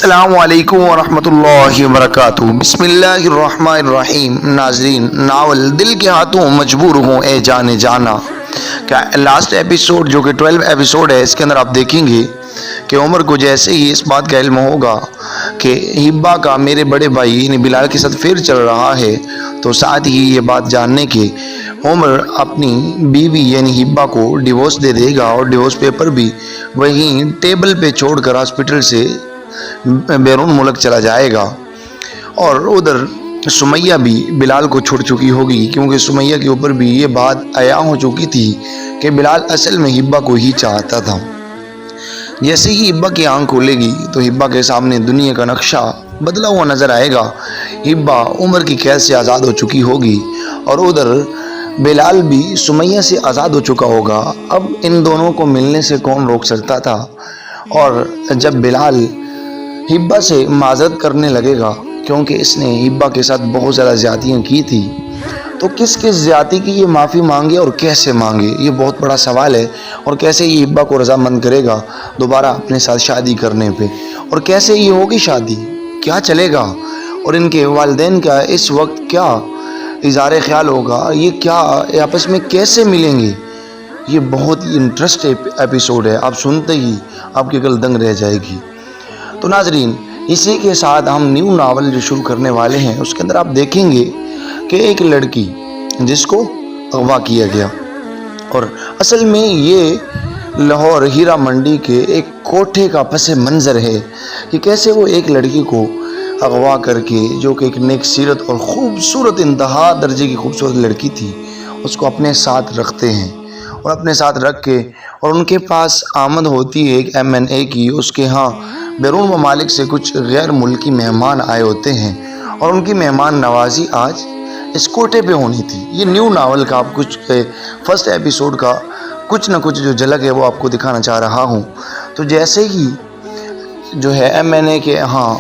السلام علیکم ورحمۃ اللہ وبرکاتہ۔ بسم اللہ الرحمن الرحیم۔ ناظرین، ناول دل کے ہاتھوں مجبور ہوں اے جانے جانا کا لاسٹ ایپیسوڈ جو کہ 12 ایپیسوڈ ہے، اس کے اندر آپ دیکھیں گے کہ عمر کو جیسے ہی اس بات کا علم ہوگا کہ ہبا کا میرے بڑے بھائی یعنی بلال کے ساتھ فیر چل رہا ہے، تو ساتھ ہی یہ بات جاننے کے عمر اپنی بیوی یعنی ہبا کو ڈیورس دے دے گا اور ڈیورس پیپر بھی وہیں ٹیبل پہ چھوڑ کر ہاسپٹل سے بیرون ملک چلا جائے گا۔ اور ادھر سمیہ بھی بلال کو چھوڑ چکی ہوگی، کیونکہ سمیہ کے اوپر بھی یہ بات عیاں ہو چکی تھی کہ بلال اصل میں ہبا کو ہی چاہتا تھا۔ جیسے ہی ہبا کی آنکھ کھولے گی تو ہبا کے سامنے دنیا کا نقشہ بدلا ہوا نظر آئے گا۔ ہبا عمر کی قید سے آزاد ہو چکی ہوگی اور ادھر بلال بھی سمیہ سے آزاد ہو چکا ہوگا۔ اب ان دونوں کو ملنے سے کون روک سکتا تھا؟ اور جب بلال ہبا سے معذرت کرنے لگے گا کیونکہ اس نے ہبا کے ساتھ بہت زیادہ زیادتیاں کی تھی، تو کس زیادتی کی یہ معافی مانگے اور کیسے مانگے، یہ بہت بڑا سوال ہے۔ اور کیسے یہ ہبا کو رضامند کرے گا دوبارہ اپنے ساتھ شادی کرنے پہ، اور کیسے یہ ہوگی شادی، کیا چلے گا، اور ان کے والدین کا اس وقت کیا اظہار خیال ہوگا، یہ کیا آپس میں کیسے ملیں گے۔ یہ بہت ہی انٹرسٹ ایپیسوڈ ہے، آپ سنتے ہی آپ کی عقل دنگ رہ جائے گی۔ تو ناظرین، اسی کے ساتھ ہم نیو ناول جو شروع کرنے والے ہیں، اس کے اندر آپ دیکھیں گے کہ ایک لڑکی جس کو اغوا کیا گیا، اور اصل میں یہ لاہور ہیرا منڈی کے ایک کوٹھے کا پس منظر ہے کہ کیسے وہ ایک لڑکی کو اغوا کر کے، جو کہ ایک نیک سیرت اور خوبصورت انتہا درجے کی خوبصورت لڑکی تھی، اس کو اپنے ساتھ رکھتے ہیں، اور اپنے ساتھ رکھ کے اور ان کے پاس آمد ہوتی ہے ایک M&A کی، اس کے ہاں بیرون ممالک سے کچھ غیر ملکی مہمان آئے ہوتے ہیں، اور ان کی مہمان نوازی آج اس کوٹے پہ ہونی تھی۔ یہ نیو ناول کا آپ کچھ فرسٹ ایپیسوڈ کا کچھ نہ کچھ جو جھلک ہے وہ آپ کو دکھانا چاہ رہا ہوں۔ تو جیسے ہی جو ہے M&A کے ہاں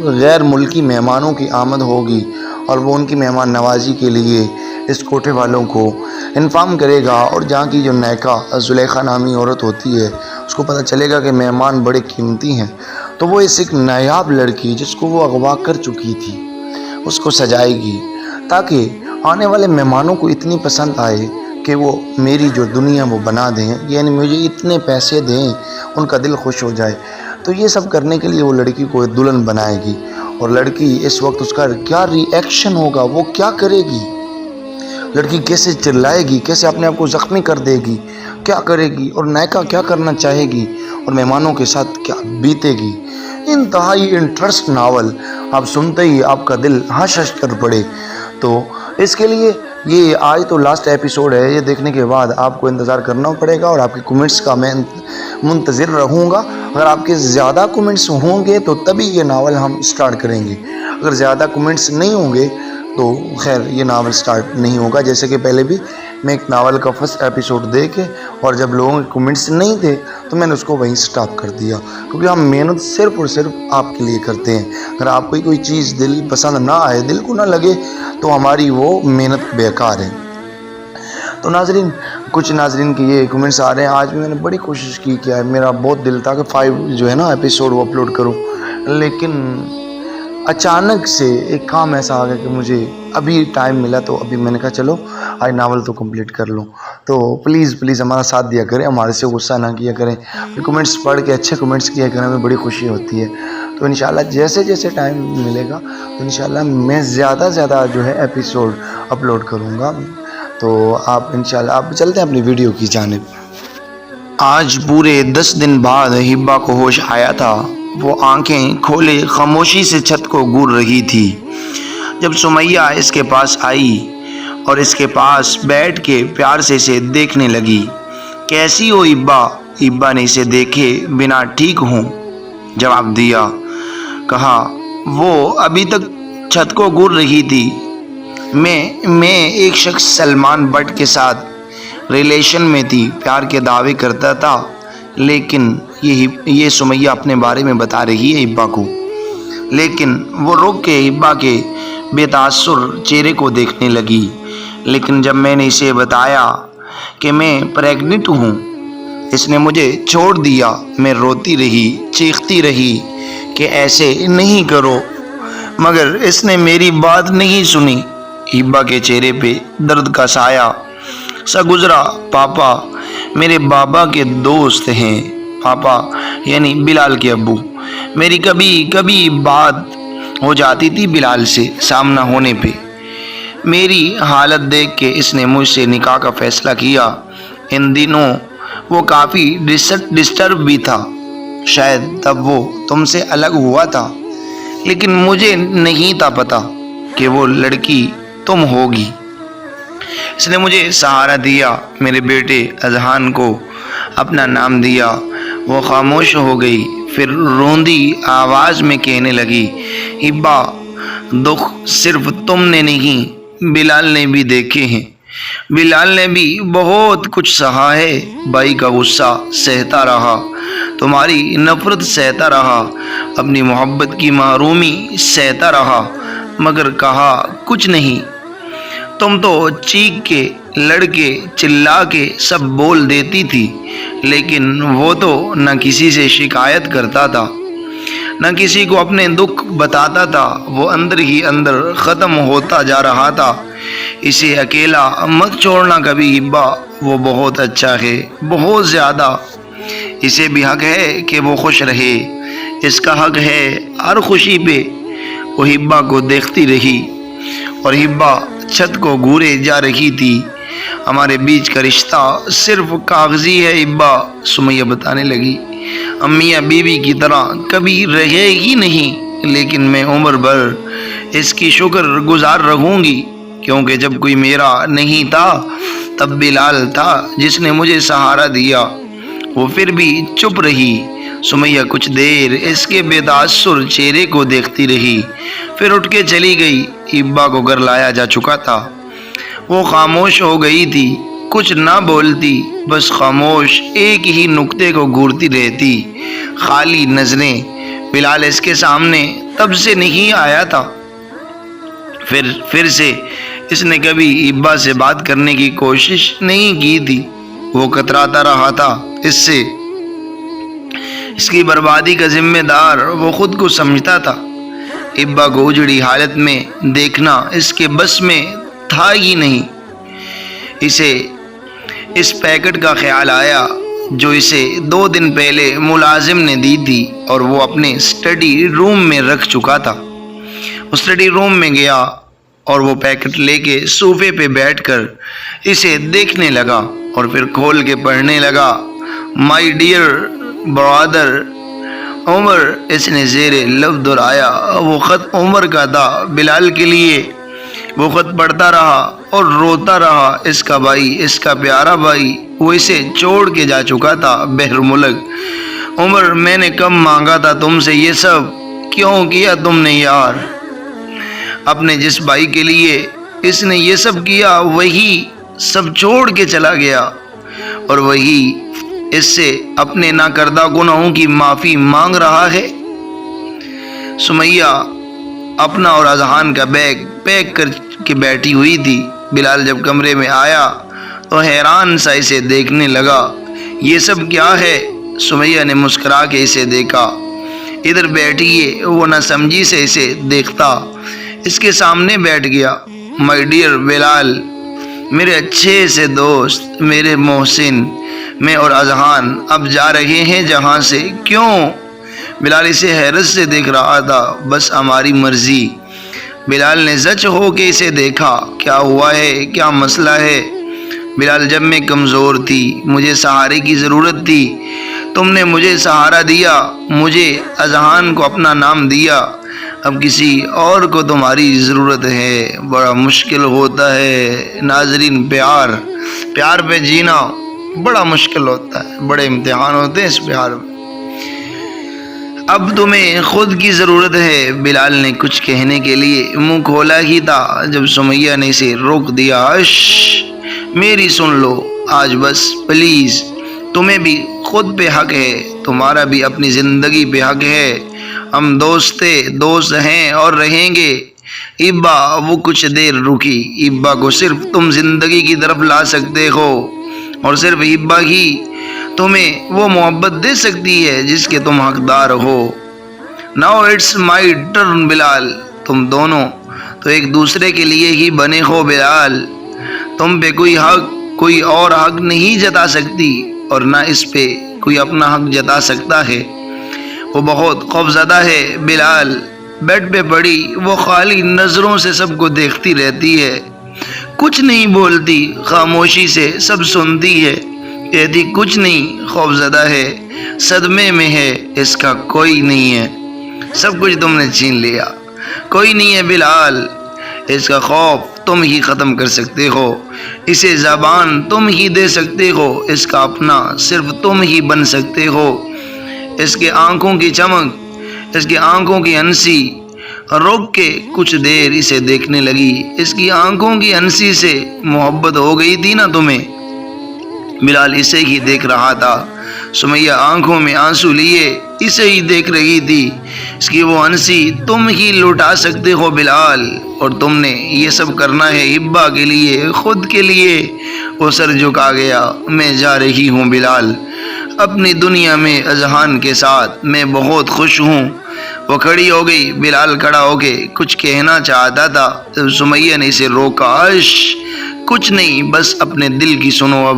غیر ملکی مہمانوں کی آمد ہوگی اور وہ ان کی مہمان نوازی کے لیے اس کوٹھے والوں کو انفارم کرے گا، اور جہاں کی جو نیکا زلیخا نامی عورت ہوتی ہے اس کو پتہ چلے گا کہ مہمان بڑے قیمتی ہیں، تو وہ اس ایک نایاب لڑکی جس کو وہ اغوا کر چکی تھی اس کو سجائے گی، تاکہ آنے والے مہمانوں کو اتنی پسند آئے کہ وہ میری جو دنیا وہ بنا دیں، یعنی مجھے اتنے پیسے دیں، ان کا دل خوش ہو جائے۔ تو یہ سب کرنے کے لیے وہ لڑکی کو ایک دلہن بنائے گی، اور لڑکی اس وقت اس کا کیا ری ایکشن ہوگا، وہ کیا کرے گی، لڑکی کیسے چلائے گی، کیسے اپنے آپ کو زخمی کر دے گی، کیا کرے گی، اور نیکا کیا کرنا چاہے گی، اور مہمانوں کے ساتھ کیا بیتے گی۔ انتہائی انٹرسٹ ناول، آپ سنتے ہی آپ کا دل ہش ہش کر پڑے۔ تو اس کے لیے یہ آج تو لاسٹ ایپیسوڈ ہے، یہ دیکھنے کے بعد آپ کو انتظار کرنا پڑے گا، اور آپ کے کمنٹس کا میں منتظر رہوں گا۔ اگر آپ کے زیادہ کمنٹس ہوں گے تو تبھی یہ ناول ہم سٹارٹ کریں گے، اگر زیادہ کمنٹس نہیں ہوں گے تو خیر یہ ناول سٹارٹ نہیں ہوگا۔ جیسے کہ پہلے بھی میں ایک ناول کا فرسٹ ایپیسوڈ دے کے، اور جب لوگوں کے کمنٹس نہیں تھے تو میں نے اس کو وہیں سٹاپ کر دیا، کیونکہ ہم محنت صرف اور صرف آپ کے لیے کرتے ہیں۔ اگر آپ کو کوئی چیز دل پسند نہ آئے، دل کو نہ لگے، تو ہماری وہ محنت بیکار ہے۔ تو ناظرین، کچھ ناظرین کے یہ کمنٹس آ رہے ہیں، آج بھی میں نے بڑی کوشش کی کہ میرا بہت دل تھا کہ 5 جو ہے نا ایپیسوڈ وہ اپلوڈ کروں، لیکن اچانک سے ایک کام ایسا آ گیا کہ مجھے ابھی ٹائم ملا، تو ابھی میں نے کہا چلو آج ناول تو کمپلیٹ کر لوں۔ تو پلیز ہمارا ساتھ دیا کریں، ہمارے سے غصہ نہ کیا کریں، کمنٹس پڑھ کے اچھے کمنٹس کیا کریں، ہمیں بڑی خوشی ہوتی ہے۔ تو انشاءاللہ جیسے جیسے ٹائم ملے گا تو انشاءاللہ میں زیادہ جو ہے ایپیسوڈ اپلوڈ کروں گا۔ تو آپ انشاءاللہ آپ چلتے ہیں اپنی ویڈیو کی جانب۔ آج پورے 10 دن بعد ہبا کو ہوش آیا تھا، وہ آنکھیں کھولے خاموشی سے چھت کو گور رہی تھی جب سمیہ اس کے پاس آئی اور اس کے پاس بیٹھ کے پیار سے اسے دیکھنے لگی۔ کیسی ہو ہبا؟ ہبا نے اسے دیکھے بنا ٹھیک ہوں جواب دیا۔ کہا وہ ابھی تک چھت کو گور رہی تھی، میں ایک شخص سلمان بٹ کے ساتھ ریلیشن میں تھی، پیار کے دعوے کرتا تھا، لیکن یہ سمیہ اپنے بارے میں بتا رہی ہے ہبا کو، لیکن وہ رک کے ہبا کے بے تاثر چہرے کو دیکھنے لگی۔ لیکن جب میں نے اسے بتایا کہ میں پریگننٹ ہوں، اس نے مجھے چھوڑ دیا۔ میں روتی رہی، چیختی رہی کہ ایسے نہیں کرو، مگر اس نے میری بات نہیں سنی۔ ہبا کے چہرے پہ درد کا سایہ سا گزرا۔ پاپا میرے بابا کے دوست ہیں، پاپا یعنی بلال کے ابو۔ میری کبھی کبھی بات ہو جاتی تھی بلال سے سامنا ہونے پہ۔ میری حالت دیکھ کے اس نے مجھ سے نکاح کا فیصلہ کیا۔ ان دنوں وہ کافی ڈسٹرب بھی تھا، شاید تب وہ تم سے الگ ہوا تھا، لیکن مجھے نہیں تھا پتا کہ وہ لڑکی تم ہوگی۔ اس نے مجھے سہارا دیا، میرے بیٹے اذہان کو اپنا نام دیا۔ وہ خاموش ہو گئی، پھر روندی آواز میں کہنے لگی، ہبا دکھ صرف تم نے نہیں، بلال نے بھی دیکھے ہیں، بلال نے بھی بہت کچھ سہا ہے۔ بھائی کا غصہ سہتا رہا، تمہاری نفرت سہتا رہا، اپنی محبت کی محرومی سہتا رہا، مگر کہا کچھ نہیں۔ تم تو چیخ کے، لڑ کے، چلا کے سب بول دیتی تھی، لیکن وہ تو نہ کسی سے شکایت کرتا تھا، نہ کسی کو اپنے دکھ بتاتا تھا، وہ اندر ہی اندر ختم ہوتا جا رہا تھا۔ اسے اکیلا مت چھوڑنا کبھی ہبا، وہ بہت اچھا ہے، بہت زیادہ۔ اسے بھی حق ہے کہ وہ خوش رہے، اس کا حق ہے ہر خوشی پہ۔ وہ ہبا کو دیکھتی رہی اور ہبا چھت کو گھورے جا رہی تھی۔ ہمارے بیچ کا رشتہ صرف کاغذی ہے ہبا، سمیہ بتانے لگی، امیاں بیوی کی طرح کبھی رہے ہی نہیں، لیکن میں عمر بھر اس کی شکر گزار رہوں گی، کیونکہ جب کوئی میرا نہیں تھا تب بلال تھا جس نے مجھے سہارا دیا۔ وہ پھر بھی چپ رہی۔ سمیہ کچھ دیر اس کے بے تاثر چہرے کو دیکھتی رہی، پھر اٹھ کے چلی گئی۔ ہبا کو گھر لایا جا چکا تھا، وہ خاموش ہو گئی تھی، کچھ نہ بولتی، بس خاموش ایک ہی نقطے کو گھورتی رہتی، خالی نظریں۔ بلال اس کے سامنے تب سے نہیں آیا تھا، پھر سے اس نے کبھی ہبا سے بات کرنے کی کوشش نہیں کی تھی۔ وہ کتراتا رہا تھا، اس سے اس کی بربادی کا ذمہ دار وہ خود کو سمجھتا تھا۔ ہبا کو اجڑی حالت میں دیکھنا اس کے بس میں تھا ہی نہیں۔ اسے اس پیکٹ کا خیال آیا جو اسے 2 دن پہلے ملازم نے دی تھی اور وہ اپنے اسٹڈی روم میں رکھ چکا تھا۔ اسٹڈی روم میں گیا اور وہ پیکٹ لے کے صوفے پہ بیٹھ کر اسے دیکھنے لگا اور پھر کھول کے پڑھنے لگا۔ مائی ڈیئر برادر عمر، اس نے زیر لفظ دہرایا۔ وہ خط عمر کا تھا، بلال کے لیے۔ وہ خط پڑھتا رہا اور روتا رہا۔ اس کا بھائی، اس کا پیارا بھائی، وہ اسے چھوڑ کے جا چکا تھا بحر ملک۔ عمر، میں نے کب مانگا تھا تم سے یہ سب؟ کیوں کیا تم نے یار؟ اپنے جس بھائی کے لیے اس نے یہ سب کیا، وہی سب چھوڑ کے چلا گیا، اور وہی اس سے اپنے ناکردہ گناہوں کی معافی مانگ رہا ہے۔ سمیہ اپنا اور اذہان کا بیگ پیک کر کے بیٹھی ہوئی تھی۔ بلال جب کمرے میں آیا تو حیران سا اسے دیکھنے لگا۔ یہ سب کیا ہے؟ سمیہ نے مسکرا کے اسے دیکھا۔ ادھر بیٹھیے، وہ نہ سمجھی سے اسے دیکھتا اس کے سامنے بیٹھ گیا۔ مائی ڈیئر بلال، میرے اچھے سے دوست، میرے محسن، میں اور اذہان اب جا رہے ہیں جہاں سے۔ کیوں؟ بلال اسے حیرت سے دیکھ رہا تھا۔ بس ہماری مرضی۔ بلال نے زچ ہو کے اسے دیکھا۔ کیا ہوا ہے؟ کیا مسئلہ ہے؟ بلال، جب میں کمزور تھی، مجھے سہارے کی ضرورت تھی، تم نے مجھے سہارا دیا، مجھے اذہان کو اپنا نام دیا، اب کسی اور کو تمہاری ضرورت ہے۔ بڑا مشکل ہوتا ہے ناظرین، پیار پہ جینا بڑا مشکل ہوتا ہے، بڑے امتحان ہوتے ہیں اس پیار میں۔ اب تمہیں خود کی ضرورت ہے۔ بلال نے کچھ کہنے کے لیے منہ کھولا ہی تھا جب سمیہ نے اسے روک دیا۔ میری سن لو آج بس پلیز، تمہیں بھی خود پہ حق ہے، تمہارا بھی اپنی زندگی پہ حق ہے۔ ہم دوست ہیں اور رہیں گے۔ ہبا، وہ کچھ دیر رکی۔ ہبا کو صرف تم زندگی کی طرف لا سکتے ہو، اور صرف ہبا ہی تمہیں وہ محبت دے سکتی ہے جس کے تم حقدار ہو۔ Now it's my turn بلال. تم دونوں تو ایک دوسرے کے لیے ہی بنے ہو بلال. تم پہ کوئی اور حق نہیں جتا سکتی اور نہ اس پہ کوئی اپنا حق جتا سکتا ہے. وہ بہت خوفزدہ ہے بلال. بیڈ پہ پڑی وہ خالی نظروں سے سب کو دیکھتی رہتی ہے. کچھ نہیں بولتی، خاموشی سے سب سنتی ہے. کہتی کچھ نہیں، خوفزدہ ہے، صدمے میں ہے، اس کا کوئی نہیں ہے. سب کچھ تم نے چھین لیا، کوئی نہیں ہے بلال. اس کا خوف تم ہی ختم کر سکتے ہو، اسے زبان تم ہی دے سکتے ہو، اس کا اپنا صرف تم ہی بن سکتے ہو. اس کے آنکھوں کی چمک، اس کی آنکھوں کی ہنسی. روک کے کچھ دیر اسے دیکھنے لگی. اس کی آنکھوں کی ہنسی سے محبت ہو گئی تھی نا تمہیں. بلال اسے ہی دیکھ رہا تھا. سمیہ آنکھوں میں آنسو لیے اسے ہی دیکھ رہی تھی. اس کی وہ ہنسی تم ہی لوٹا سکتے ہو بلال، اور تم نے یہ سب کرنا ہے ہبا کے لیے، خود کے لیے. وہ سر جھکا گیا. میں جا رہی ہوں بلال، اپنی دنیا میں اذہان کے ساتھ. میں بہت خوش ہوں. وہ کھڑی ہو گئی. بلال کھڑا ہو کے کچھ کہنا چاہتا تھا. سمیہ نے اسے روکا. کچھ نہیں، بس اپنے دل کی سنو. اب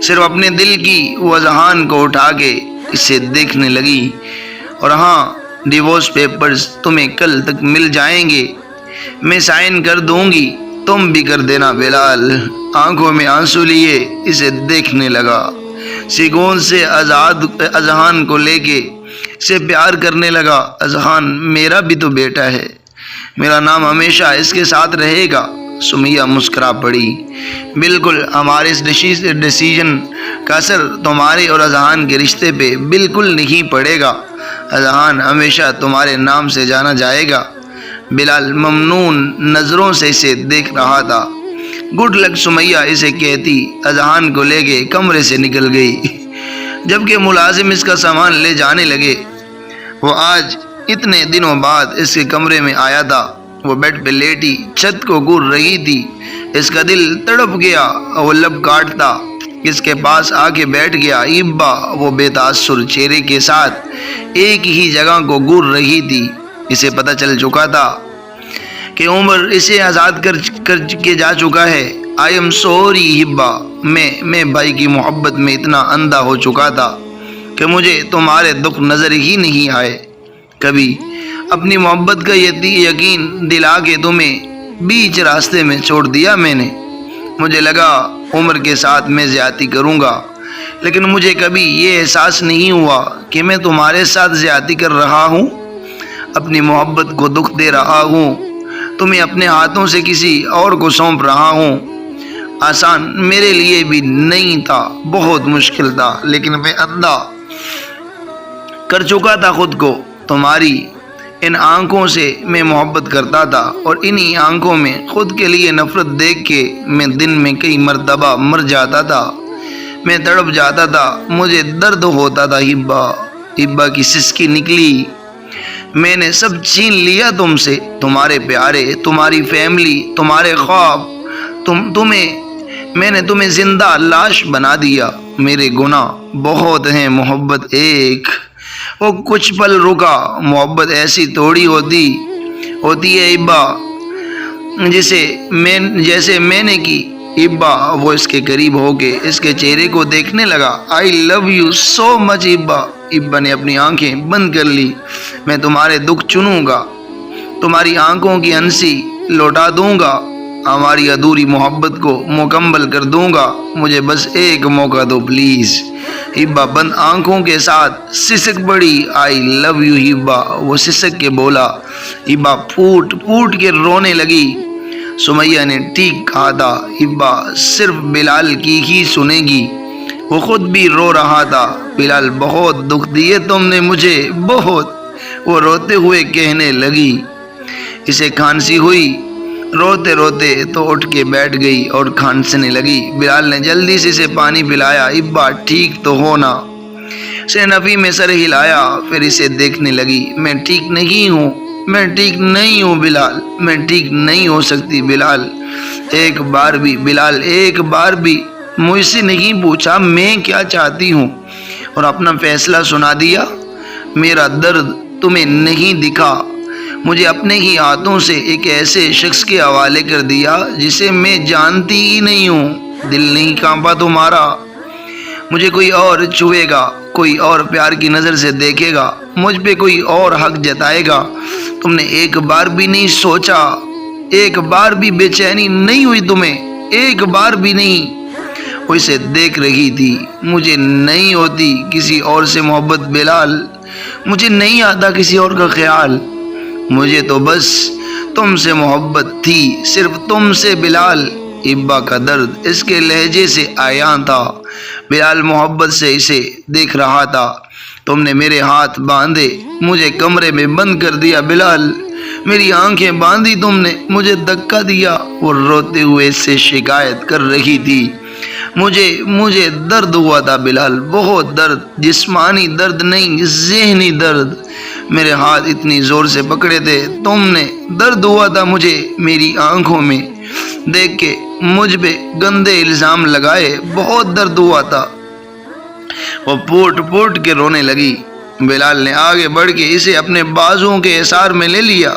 صرف اپنے دل کی. وہ اذہان کو اٹھا کے اسے دیکھنے لگی. اور ہاں، ڈیورس پیپرز تمہیں کل تک مل جائیں گے. میں سائن کر دوں گی، تم بھی کر دینا بلال. آنکھوں میں آنسو لیے اسے دیکھنے لگا. سکون سے اذہان کو لے کے اسے پیار کرنے لگا. اذہان میرا بھی تو بیٹا ہے، میرا نام ہمیشہ اس کے ساتھ رہے گا. سمیہ مسکرا پڑی. بالکل، ہمارے اس ڈیسیژن کا اثر تمہارے اور اذہان کے رشتے پہ بالکل نہیں پڑے گا. اذہان ہمیشہ تمہارے نام سے جانا جائے گا. بلال ممنون نظروں سے اسے دیکھ رہا تھا. گڈ لک سمیہ اسے کہتی اذہان کو لے کے کمرے سے نکل گئی. جبکہ ملازم اس کا سامان لے جانے لگے. وہ آج اتنے دنوں بعد اس کے کمرے میں آیا تھا. وہ بیڈ پہ لیٹی چھت کو گور رہی تھی. اس کا دل تڑپ گیا. وہ لب کاٹتا اس کے پاس آ کے بیٹھ گیا. ایبا وہ بے تاثر چہرے کے ساتھ ایک ہی جگہ کو گور رہی تھی. اسے پتہ چل چکا تھا کہ عمر اسے آزاد کر کے جا چکا ہے. I'm sorry Hiba. میں بھائی کی محبت میں اتنا اندھا ہو چکا تھا کہ مجھے تمہارے دکھ نظر ہی نہیں آئے. کبھی اپنی محبت کا یقین دلا کے تمہیں بیچ راستے میں چھوڑ دیا میں نے. مجھے لگا عمر کے ساتھ میں زیادتی کروں گا، لیکن مجھے کبھی یہ احساس نہیں ہوا کہ میں تمہارے ساتھ زیادتی کر رہا ہوں. اپنی محبت کو دکھ دے رہا ہوں. تمہیں اپنے ہاتھوں سے کسی اور کو سونپ رہا ہوں. آسان میرے لیے بھی نہیں تھا، بہت مشکل تھا، لیکن میں اندھا کر چکا تھا خود کو. تمہاری ان آنکھوں سے میں محبت کرتا تھا، اور انہی آنکھوں میں خود کے لیے نفرت دیکھ کے میں دن میں کئی مرتبہ مر جاتا تھا. میں تڑپ جاتا تھا. مجھے درد ہوتا تھا. ہبا کی سسکی نکلی. میں نے سب چھین لیا تم سے، تمہارے پیارے، تمہاری فیملی، تمہارے خواب. میں نے تمہیں زندہ لاش بنا دیا. میرے گناہ بہت ہیں محبت ایک. وہ کچھ پل رکا. محبت ایسی تھوڑی ہوتی ہے ہبا جیسے میں نے کی. ہبا وہ اس کے قریب ہو کے اس کے چہرے کو دیکھنے لگا. آئی لو یو سو مچ ہبا. ہبا نے اپنی آنکھیں بند کر لی. میں تمہارے دکھ چنوں گا، تمہاری آنکھوں کی ہنسی لوٹا دوں گا، ہماری ادھوری محبت کو مکمل کر دوں گا. مجھے بس ایک موقع دو پلیز. ہبا بند آنکھوں کے ساتھ سسک پڑی. آئی لو یو ہبا. وہ سسک کے بولا. ہبا پھوٹ کے رونے لگی. سمیہ نے ٹھیک کہا تھا، ہبا صرف بلال کی ہی سنے گی. وہ خود بھی رو رہا تھا. بلال بہت دکھ دیے تم نے مجھے، بہت. وہ روتے ہوئے کہنے لگی. اسے کھانسی ہوئی. روتے روتے تو اٹھ کے بیٹھ گئی اور کھانسنے لگی. بلال نے جلدی سے اسے پانی پلایا. ہبا ٹھیک تو ہونا. اسے نفی میں سر ہلایا، پھر اسے دیکھنے لگی. میں ٹھیک نہیں ہوں بلال. میں ٹھیک نہیں ہو سکتی بلال. ایک بار بھی مجھ سے نہیں پوچھا میں کیا چاہتی ہوں اور اپنا فیصلہ سنا دیا. میرا درد تمہیں نہیں دکھا؟ مجھے اپنے ہی ہاتھوں سے ایک ایسے شخص کے حوالے کر دیا جسے میں جانتی ہی نہیں ہوں۔ دل نہیں کانپا تمہارا؟ مجھے کوئی اور چھوئے گا، کوئی اور پیار کی نظر سے دیکھے گا، مجھ پہ کوئی اور حق جتائے گا، تم نے ایک بار بھی نہیں سوچا؟ ایک بار بھی بے چینی نہیں ہوئی تمہیں؟ ایک بار بھی نہیں؟ وہ اسے دیکھ رہی تھی۔ مجھے نہیں ہوتی کسی اور سے محبت بلال، مجھے نہیں آتا کسی اور کا خیال، مجھے تو بس تم سے محبت تھی، صرف تم سے بلال۔ ہبا کا درد اس کے لہجے سے عیاں تھا۔ بلال محبت سے اسے دیکھ رہا تھا۔ تم نے میرے ہاتھ باندھے، مجھے کمرے میں بند کر دیا بلال، میری آنکھیں باندھی تم نے، مجھے دھکا دیا۔ وہ روتے ہوئے اس سے شکایت کر رہی تھی، مجھے درد ہوا تھا بلال، بہت درد، جسمانی درد نہیں، ذہنی درد، میرے ہاتھ اتنی زور سے پکڑے تھے تم نے، درد ہوا تھا مجھے، میری آنکھوں میں دیکھ کے مجھ پہ گندے الزام لگائے، بہت درد ہوا تھا۔ وہ پھوٹ پھوٹ کے رونے لگی۔ بلال نے آگے بڑھ کے اسے اپنے بازوؤں کے احسار میں لے لیا۔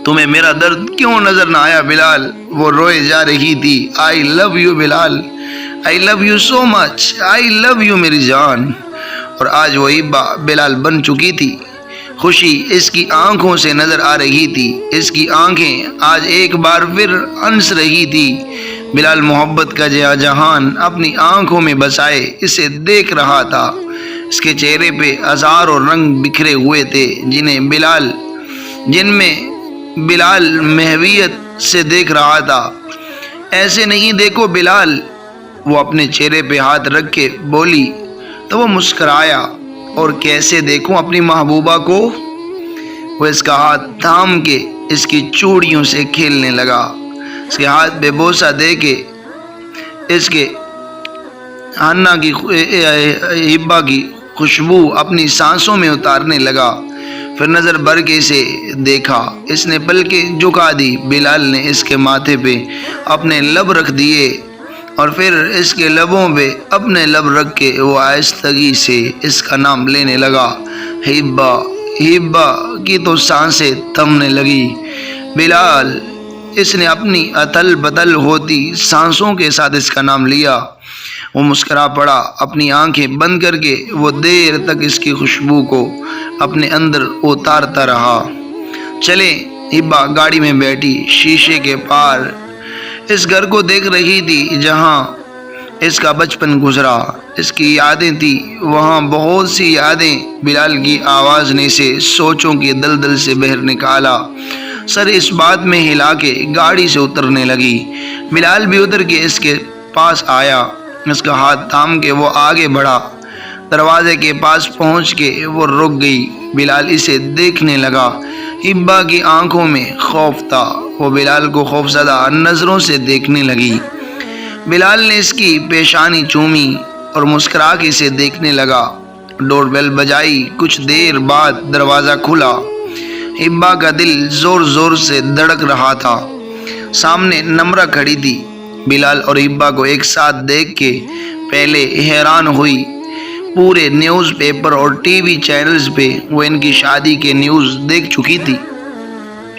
تمہیں میرا درد کیوں نظر نہ آیا بلال؟ وہ روئے جا رہی تھی۔ I love you Bilal, I love you so much, I love you میری جان۔ اور آج وہ ہبا بلال بن چکی تھی۔ خوشی اس کی آنکھوں سے نظر آ رہی تھی، اس کی آنکھیں آج ایک بار پھر ہنس رہی تھی۔ بلال محبت کا جہان اپنی آنکھوں میں بسائے اسے دیکھ رہا تھا۔ اس کے چہرے پہ ہزاروں رنگ بکھرے ہوئے تھے جن میں بلال محویت سے دیکھ رہا تھا۔ ایسے نہیں دیکھو بلال، وہ اپنے چہرے پہ ہاتھ رکھ کے بولی تو وہ مسکرایا۔ اور کیسے دیکھوں اپنی محبوبہ کو؟ وہ اس کا ہاتھ تھام کے اس کی چوڑیوں سے کھیلنے لگا، اس کے ہاتھ پہ بوسہ دے کے اس کے ہبا کی خوشبو اپنی سانسوں میں اتارنے لگا۔ پھر نظر بھر کے اسے دیکھا، اس نے پلکیں جھکا دی۔ بلال نے اس کے ماتھے پہ اپنے لب رکھ دیے اور پھر اس کے لبوں پہ اپنے لب رکھ کے وہ آہستگی سے اس کا نام لینے لگا، ہبا۔ ہبا کی تو سانسیں تھمنے لگی۔ بلال، اس نے اپنی اتھل پتھل ہوتی سانسوں کے ساتھ اس کا نام لیا۔ وہ مسکرا پڑا، اپنی آنکھیں بند کر کے وہ دیر تک اس کی خوشبو کو اپنے اندر اتارتا رہا۔ چلے، ہبا گاڑی میں بیٹھی، شیشے کے پار اس گھر کو دیکھ رہی تھی جہاں اس کا بچپن گزرا، اس کی یادیں تھی وہاں، بہت سی یادیں۔ بلال کی آواز نے اسے سوچوں کے دلدل سے باہر نکالا۔ سر اس بات میں ہلا کے گاڑی سے اترنے لگی۔ بلال بھی اتر کے اس کے پاس آیا، اس کا ہاتھ تھام کے وہ آگے بڑھا۔ دروازے کے پاس پہنچ کے وہ رک گئی۔ بلال اسے دیکھنے لگا۔ ہبا کی آنکھوں میں خوف تھا، وہ بلال کو خوفزدہ نظروں سے دیکھنے لگی۔ بلال نے اس کی پیشانی چومی اور مسکرا کے اسے دیکھنے لگا۔ ڈور بیل بجائی، کچھ دیر بعد دروازہ کھلا۔ ہبا کا دل زور زور سے دھڑک رہا تھا۔ سامنے نمرہ کھڑی تھی۔ بلال اور ہبا کو ایک ساتھ دیکھ کے پہلے حیران ہوئی۔ پورے نیوز پیپر اور ٹی وی چینلز پہ وہ ان کی شادی کے نیوز دیکھ چکی تھی۔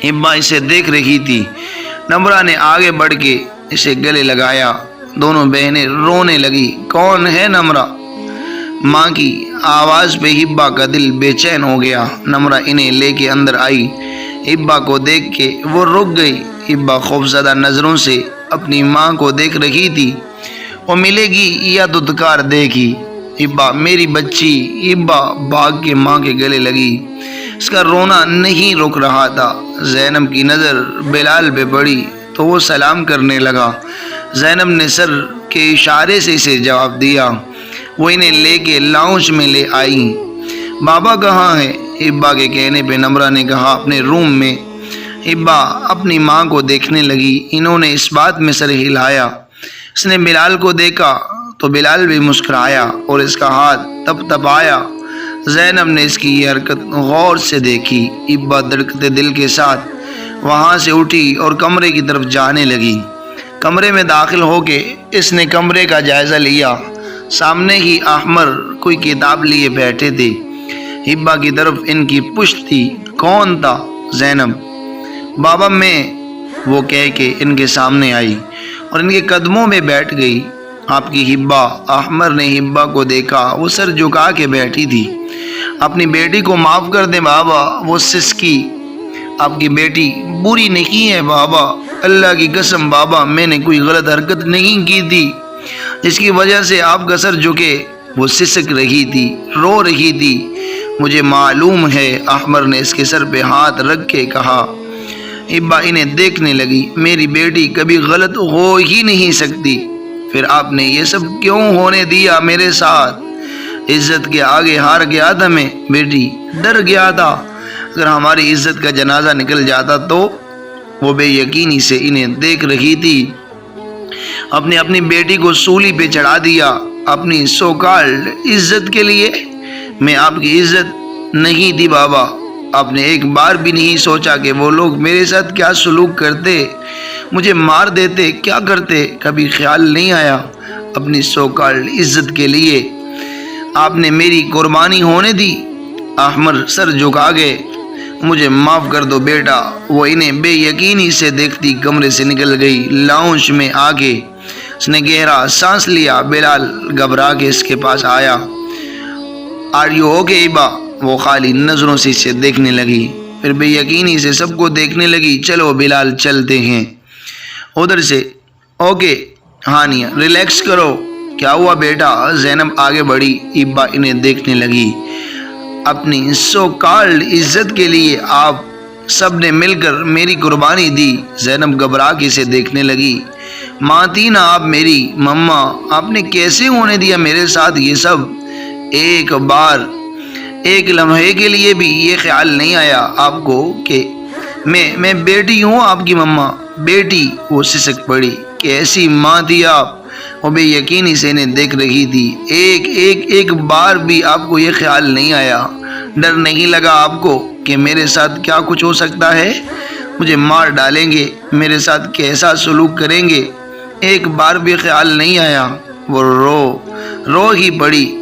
ہبا اسے دیکھ رہی تھی۔ نمرہ نے آگے بڑھ کے اسے گلے لگایا۔ دونوں بہنیں رونے لگی۔ کون ہے نمرہ؟ ماں کی آواز پہ ہبا کا دل بے چین ہو گیا۔ نمرہ انہیں لے کے اندر آئی۔ ہبا کو دیکھ کے وہ رک گئی۔ ہبا خوفزدہ نظروں سے اپنی ماں کو دیکھ رہی تھی۔ وہ ملے گی یا دھتکار دے گی؟ ہبا میری بچی۔ ہبا بھاگ کے ماں کے گلے لگی۔ اس کا رونا نہیں رک رہا تھا۔ زینب کی نظر بلال پہ پڑی تو وہ سلام کرنے لگا۔ زینب نے سر کے اشارے سے اسے جواب دیا۔ وہ انہیں لے کے لاؤنج میں لے آئی۔ بابا کہاں ہے؟ ہبا کے کہنے پہ نمرہ نے کہا اپنے روم میں۔ ہبا اپنی ماں کو دیکھنے لگی۔ انہوں نے اس بات میں سر ہلایا۔ اس نے بلال کو دیکھا تو بلال بھی مسکرایا اور اس کا ہاتھ تپ تپایا۔ زینب نے اس کی یہ حرکت غور سے دیکھی۔ ہبا دھڑکتے دل کے ساتھ وہاں سے اٹھی اور کمرے کی طرف جانے لگی۔ کمرے میں داخل ہو کے اس نے کمرے کا جائزہ لیا۔ سامنے ہی احمر کوئی کتاب لیے بیٹھے تھے۔ ہبا کی طرف ان کی پشت تھی۔ کون تھا؟ زینب۔ بابا میں، وہ کہہ کے ان کے سامنے آئی اور ان کے قدموں میں بیٹھ گئی۔ آپ کی ہبا، احمر نے ہبا کو دیکھا، وہ سر جھکا کے بیٹھی تھی۔ اپنی بیٹی کو معاف کر دیں بابا، وہ سسکی۔ آپ کی بیٹی بری نہیں ہے بابا، اللہ کی قسم بابا، میں نے کوئی غلط حرکت نہیں کی تھی جس کی وجہ سے آپ کا سر جھکے۔ وہ سسک رہی تھی، رو رہی تھی۔ مجھے معلوم ہے، احمر نے اس کے سر پہ ہاتھ رکھ کے کہا۔ ہبا انہیں دیکھنے لگی۔ میری بیٹی کبھی غلط ہو ہی نہیں سکتی، پھر آپ نے یہ سب کیوں ہونے دیا میرے ساتھ؟ عزت کے آگے ہار گیا تھا میں بیٹی، ڈر گیا تھا اگر ہماری عزت کا جنازہ نکل جاتا تو۔ وہ بے یقینی سے انہیں دیکھ رہی تھی۔ اپنی بیٹی کو سولی پہ چڑھا دیا اپنی سو کالڈ عزت کے لیے۔ میں آپ کی عزت نہیں تھی بابا۔ آپ نے ایک بار بھی نہیں سوچا کہ وہ لوگ میرے ساتھ کیا سلوک کرتے، مجھے مار دیتے، کیا کرتے؟ کبھی خیال نہیں آیا اپنی سو کالڈ عزت کے لیے آپ نے میری قربانی ہونے دی؟ احمر سر جھکا گئے۔ مجھے معاف کر دو بیٹا۔ وہ انہیں بے یقینی سے دیکھتی کمرے سے نکل گئی۔ لاؤنج میں آ کے اس نے گہرا سانس لیا۔ بلال گھبرا کے اس کے پاس آیا۔ Are you okay Hiba? وہ خالی نظروں سے اسے دیکھنے لگی، پھر بے یقینی سے سب کو دیکھنے لگی۔ چلو بلال چلتے ہیں ادھر سے۔ اوکے ہانیہ، ریلیکس کرو۔ کیا ہوا بیٹا؟ زینب آگے بڑھی۔ ہبا انہیں دیکھنے لگی۔ اپنی سو کالڈ عزت کے لیے آپ سب نے مل کر میری قربانی دی۔ زینب گھبرا کے اسے دیکھنے لگی۔ ماں تھی نا آپ میری، مما، آپ نے کیسے ہونے دیا میرے ساتھ یہ سب؟ ایک بار، ایک لمحے کے لیے بھی یہ خیال نہیں آیا آپ کو کہ میں بیٹی ہوں آپ کی؟ مما بیٹی؟ وہ سسک پڑی۔ کیسی ماں تھی آپ؟ وہ بے یقینی سے انہیں دیکھ رہی تھی۔ ایک بار بھی آپ کو یہ خیال نہیں آیا، ڈر نہیں لگا آپ کو کہ میرے ساتھ کیا کچھ ہو سکتا ہے؟ مجھے مار ڈالیں گے، میرے ساتھ کیسا سلوک کریں گے؟ ایک بار بھی خیال نہیں آیا؟ وہ رو ہی پڑی۔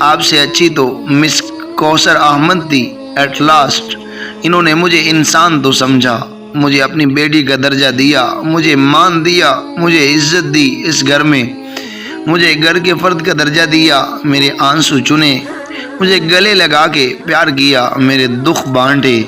آپ سے اچھی تو مس کوثر احمد تھی۔ ایٹ لاسٹ انہوں نے مجھے انسان تو سمجھا، مجھے اپنی بیٹی کا درجہ دیا، مجھے مان دیا، مجھے عزت دی اس گھر میں، مجھے گھر کے فرد کا درجہ دیا، میرے آنسو چنے، مجھے گلے لگا کے پیار کیا، میرے دکھ بانٹے۔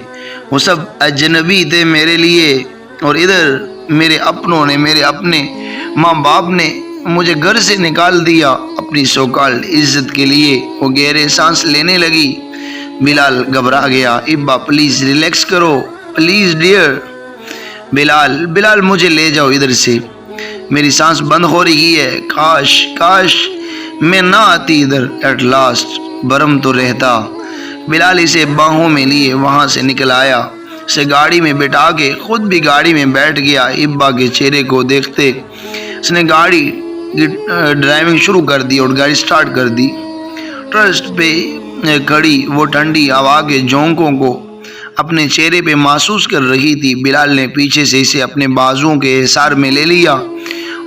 وہ سب اجنبی تھے میرے لیے، اور ادھر میرے اپنوں نے، میرے اپنے ماں باپ نے مجھے گھر سے نکال دیا اپنی سو کالڈ عزت کے لیے۔ وہ گہرے سانس لینے لگی۔ بلال گھبرا گیا۔ ابا پلیز ریلیکس کرو، پلیز ڈیئر۔ بلال مجھے لے جاؤ ادھر سے، میری سانس بند ہو رہی ہے۔ کاش میں نہ آتی ادھر، ایٹ لاسٹ برم تو رہتا۔ بلال اسے باہوں میں لیے وہاں سے نکل آیا، اسے گاڑی میں بٹھا کے خود بھی گاڑی میں بیٹھ گیا۔ ابا کے چہرے کو دیکھتے اس نے گاڑی ڈرائیونگ شروع کر دی اور گاڑی سٹارٹ کر دی۔ ٹرسٹ پہ کھڑی وہ ٹھنڈی ہوا کے جھونکوں کو اپنے چہرے پہ محسوس کر رہی تھی۔ بلال نے پیچھے سے اسے اپنے بازوؤں کے حصار میں لے لیا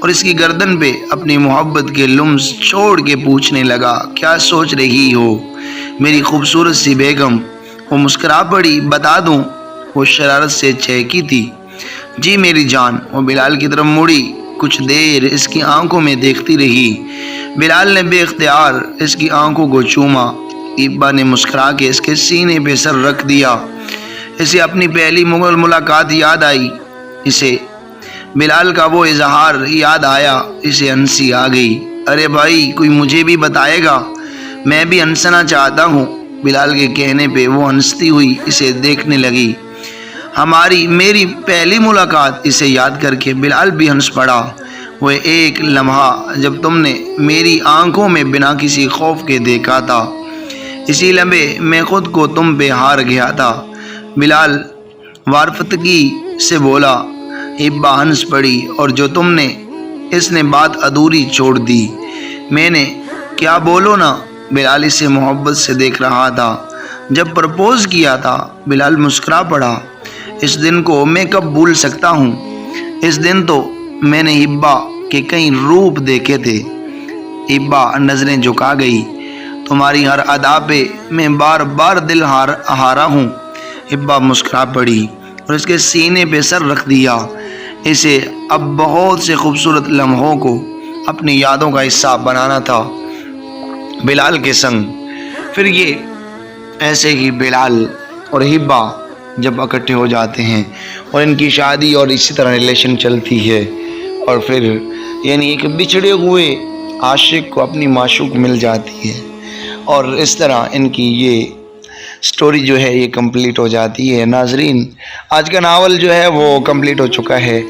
اور اس کی گردن پہ اپنی محبت کے لمس چھوڑ کے پوچھنے لگا، کیا سوچ رہی ہو میری خوبصورت سی بیگم؟ وہ مسکرا پڑی۔ بتا دوں؟ وہ شرارت سے چہکی تھی۔ جی میری جان۔ وہ بلال کی طرف مڑی، کچھ دیر اس کی آنکھوں میں دیکھتی رہی۔ بلال نے بے اختیار اس کی آنکھوں کو چوما۔ ابا نے مسکرا کے اس کے سینے پہ سر رکھ دیا۔ اسے اپنی پہلی ملاقات یاد آئی، اسے بلال کا وہ اظہار یاد آیا، اسے ہنسی آ گئی۔ ارے بھائی کوئی مجھے بھی بتائے گا، میں بھی ہنسنا چاہتا ہوں۔ بلال کے کہنے پہ وہ ہنستی ہوئی اسے دیکھنے لگی۔ میری پہلی ملاقات، اسے یاد کر کے بلال بھی ہنس پڑا۔ وہ ایک لمحہ جب تم نے میری آنکھوں میں بنا کسی خوف کے دیکھا تھا، اسی لمحے میں خود کو تم پہ ہار گیا تھا۔ بلال وارفتگی سے بولا۔ ابا ہنس پڑی۔ اور جو تم نے، اس نے بات ادھوری چھوڑ دی۔ میں نے کیا؟ بولو نا۔ بلال اسے محبت سے دیکھ رہا تھا۔ جب پرپوز کیا تھا، بلال مسکرا پڑا۔ اس دن کو میں کب بھول سکتا ہوں؟ اس دن تو میں نے ابا کے کئی روپ دیکھے تھے۔ ابا نظریں جھکا گئی۔ تمہاری ہر ادا پہ میں بار بار دل ہارا ہوں۔ ہبا مسکرا پڑی اور اس کے سینے پہ سر رکھ دیا۔ اسے اب بہت سے خوبصورت لمحوں کو اپنی یادوں کا حصہ بنانا تھا بلال کے سنگ۔ پھر یہ ایسے ہی بلال اور ہبا جب اکٹھے ہو جاتے ہیں اور ان کی شادی اور اسی طرح ریلیشن چلتی ہے، اور پھر یعنی ایک بچھڑے ہوئے عاشق کو اپنی معشوق مل جاتی ہے، اور اس طرح ان کی یہ سٹوری جو ہے یہ کمپلیٹ ہو جاتی ہے۔ ناظرین، آج کا ناول جو ہے وہ کمپلیٹ ہو چکا ہے،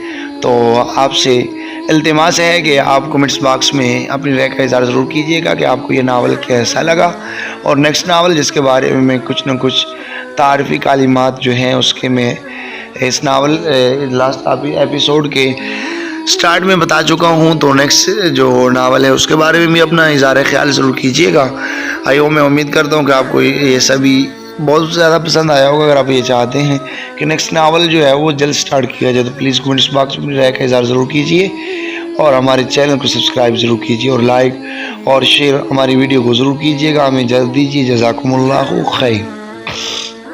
تو آپ سے التماس ہے کہ آپ کمنٹس باکس میں اپنی رائے کا اظہار ضرور کیجیے گا کہ آپ کو یہ ناول کیسا لگا، اور نیکسٹ ناول جس کے بارے میں کچھ نہ کچھ تعارفی کلمات جو ہیں اس کے میں اس ناول لاسٹ ایپیسوڈ کے سٹارٹ میں بتا چکا ہوں، تو نیکسٹ جو ناول ہے اس کے بارے میں بھی اپنا اظہار خیال ضرور کیجیے گا۔ میں امید کرتا ہوں کہ آپ کو یہ سبھی بہت زیادہ پسند آیا ہوگا۔ اگر آپ یہ چاہتے ہیں کہ نیکسٹ ناول جو ہے وہ جلد سٹارٹ کیا جائے تو پلیز کمنٹس باکس میں رائے کا اظہار ضرور کیجیے، اور ہمارے چینل کو سبسکرائب ضرور کیجیے، اور لائک اور شیئر ہماری ویڈیو کو ضرور کیجیے گا۔ ہمیں اجازت دیجیے، جزاکم اللہ خیر۔